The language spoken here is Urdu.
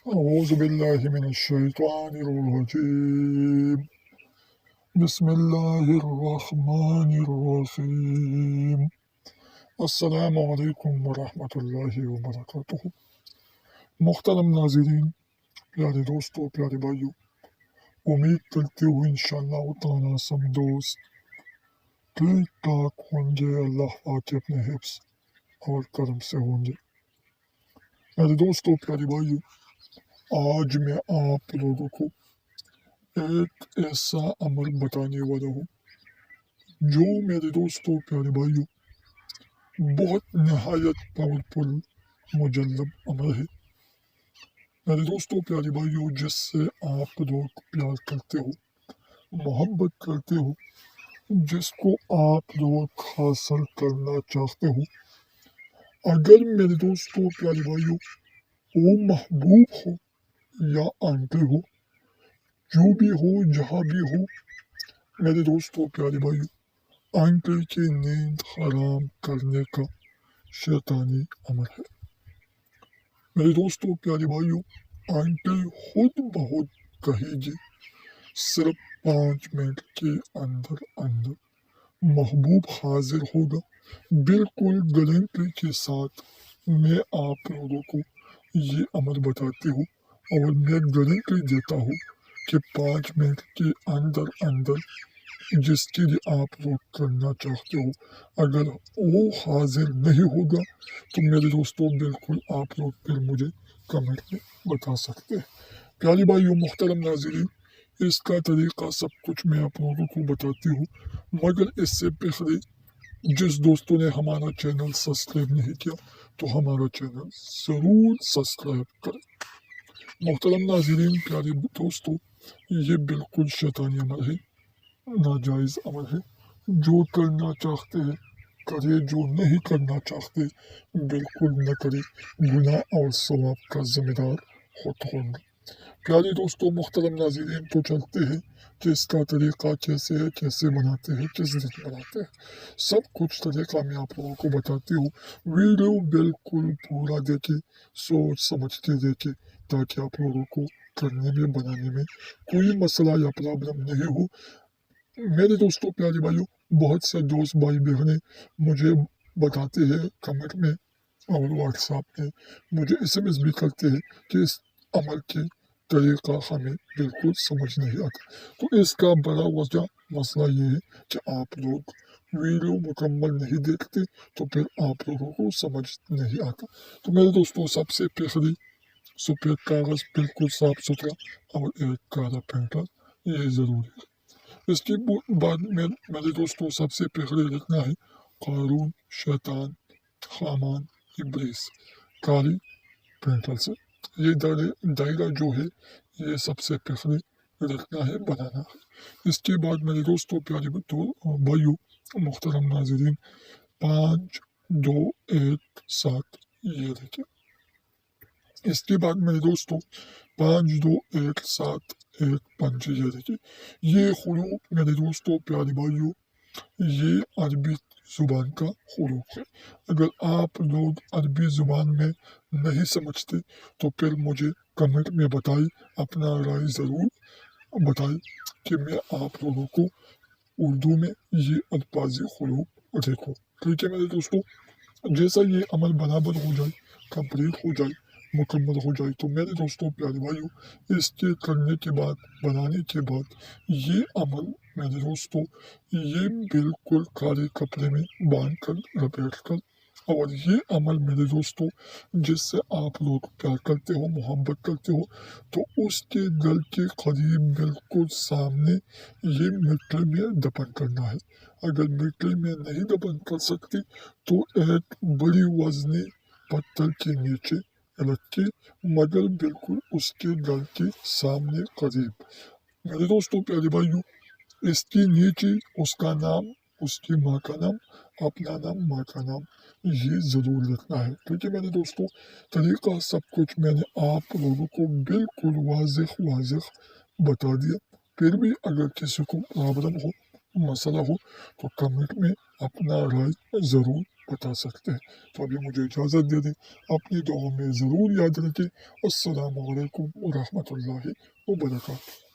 اعوذ باللہ من الشیطان الرجیم بسم اللہ الرحمن الرحیم السلام علیکم ورحمۃ اللہ وبرکاتہ۔ محترم ناظرین، پیارے دوستوں، پیارے بھائیوں، امید کرتے ہوئے انشاءاللہ تعالیٰ سب دوست ٹھیک ٹھاک ہوں گے، اللہ پاک کے اپنے حفظ اور کرم سے ہوں گے۔ میرے دوستوں، پیارے بھائیوں، آج میں آپ لوگوں کو ایک ایسا عمل بتانے والا ہوں جو میرے دوستوں، پیارے بھائیوں، بہت نہایت پاورفل مجلب عمل ہے۔ میرے دوستوں، پیارے بھائیوں، جس سے آپ لوگ پیار کرتے ہو، محبت کرتے ہو، جس کو آپ لوگ حاصل کرنا چاہتے ہو، اگر میرے دوستوں، پیارے بھائیوں، وہ محبوب ہو یا آنٹی ہو، جو بھی ہو، جہاں بھی ہو، میرے دوستوں، پیارے بھائیوں، آنٹی کی نیند حرام کرنے کا شیطانی عمل ہے۔ میرے دوستوں، پیارے بھائیوں، آنٹی خود بہت کہے گی، صرف 5 منٹ کے اندر اندر محبوب حاضر ہوگا۔ بالکل گارنٹی کے ساتھ میں آپ لوگوں کو یہ عمل بتاتی ہوں اور میں گارنٹی دیتا ہوں کہ 5 منٹ کے اندر اندر جس کے لیے آپ لوگ کرنا چاہتے ہو، اگر وہ حاضر نہیں ہوگا تو میرے دوستوں بالکل آپ لوگ پھر مجھے کمنٹ میں بتا سکتے ہیں۔ پیارے بھائیوں، محترم ناظرین، اس کا طریقہ سب کچھ میں آپ لوگوں کو بتاتی ہوں، مگر اس سے پہلے جس دوستوں نے ہمارا چینل سبسکرائب نہیں کیا تو ہمارا چینل ضرور سبسکرائب کریں۔ محترم ناظرین، پیارے دوستوں، یہ بالکل شیطانی عمل ہے، ناجائز عمل ہے۔ جو کرنا چاہتے ہیں کرے، جو نہیں کرنا چاہتے بالکل نہ کرے، گناہ اور ثواب کا ذمہ دار خود ہوں گے۔ پیارے دوستوں، محترم ناظرین، تو چلتے ہیں کہ اس کا طریقہ کیسے ہے، کیسے بناتے ہیں، کس دن بناتے ہیں، سب کچھ طریقہ میں آپ لوگوں کو بتاتی ہوں۔ ویڈیو بالکل پورا دیکھیں، سوچ سمجھ کے دیکھیں، تاکہ آپ لوگوں کو کرنے میں، بنانے میں کوئی مسئلہ یا پرابلم نہیں ہو۔ میرے دوستوں، پیارے بھائیوں، بہت سے دوست بھائی بہنیں مجھے بتاتے ہیں کمنٹ میں اور واٹس ایپ میں، مجھے SMS بھی کرتے ہیں کہ اس عمل کے طریقہ ہمیں بالکل سمجھ نہیں آتا۔ تو اس کا بڑا وجہ مسئلہ یہ ہے کہ آپ لوگ ویڈیو مکمل نہیں دیکھتے، تو پھر آپ لوگوں کو سمجھ نہیں آتا۔ تو میرے دوستوں، سب سے پہلے سفید کاغذ بالکل صاف ستھرا اور ایک کالا پینٹر، یہ ضروری ہے۔ اس کے بعد میں میرے دوستوں سب سے پہلے لکھنا ہے قارون، شیطان، حامان، ابلیس، کالی پینٹر سے۔ یہ دائرہ جو ہے یہ سب سے پہلے لکھنا ہے، بنانا ہے۔ اس کے بعد میرے دوستوں، پیارے بھائیوں، محترم ناظرین، 5 2 1 7 یہ لکھیں۔ اس کے بعد میرے دوستوں 5 2 1 7 1 5 یہ دیکھیں۔ یہ حروف میرے دوستوں، پیارے بھائیوں، یہ عربی زبان کا حروف ہے۔ اگر آپ لوگ عربی زبان میں نہیں سمجھتے تو پھر مجھے کمنٹ میں بتائیں، اپنا رائے ضرور بتائیں کہ میں آپ لوگوں کو اردو میں یہ الفاظی حروف دیکھو۔ ٹھیک ہے میرے دوستوں، جیسا یہ عمل برابر ہو جائے، کمپلیٹ ہو جائے، مکمل ہو جائے، تو میرے دوستوں، پیارے بھائیوں، اس کے کرنے کے بعد، بنانے کے بعد، یہ عمل میرے دوستوں، یہ بالکل کالے کپڑے میں باندھ کر، لپیٹ کر، اور یہ عمل میرے دوستوں جس سے آپ لوگ پیار کرتے ہو، محبت کرتے ہو، تو اس کے گل کے قریب بالکل سامنے یہ مٹی میں دفن کرنا ہے۔ اگر مٹی میں نہیں دفن کر سکتے تو ایک بڑی وزنی پتھر کے نیچے رکھ کے، مگر بالکل اس کے گل کے سامنے قریب۔ میرے دوستوں، پیارے بھائیوں، اس کے نیچے اس کا نام، اس کی ماں کا نام، اپنا نام، ماں کا نام، یہ ضرور لکھنا ہے۔ ٹھیک ہے میرے دوستوں، طریقہ سب کچھ میں نے آپ لوگوں کو بالکل واضح بتا دیا۔ پھر بھی اگر کسی کو پرابلم ہو، مسئلہ ہو، تو کمنٹ میں اپنا رائے ضرور بتا سکتے ہیں۔ تو ابھی مجھے اجازت دے دیں، اپنی دعاؤں میں ضرور یاد رکھیں۔ السلام علیکم ورحمۃ اللہ وبرکاتہ۔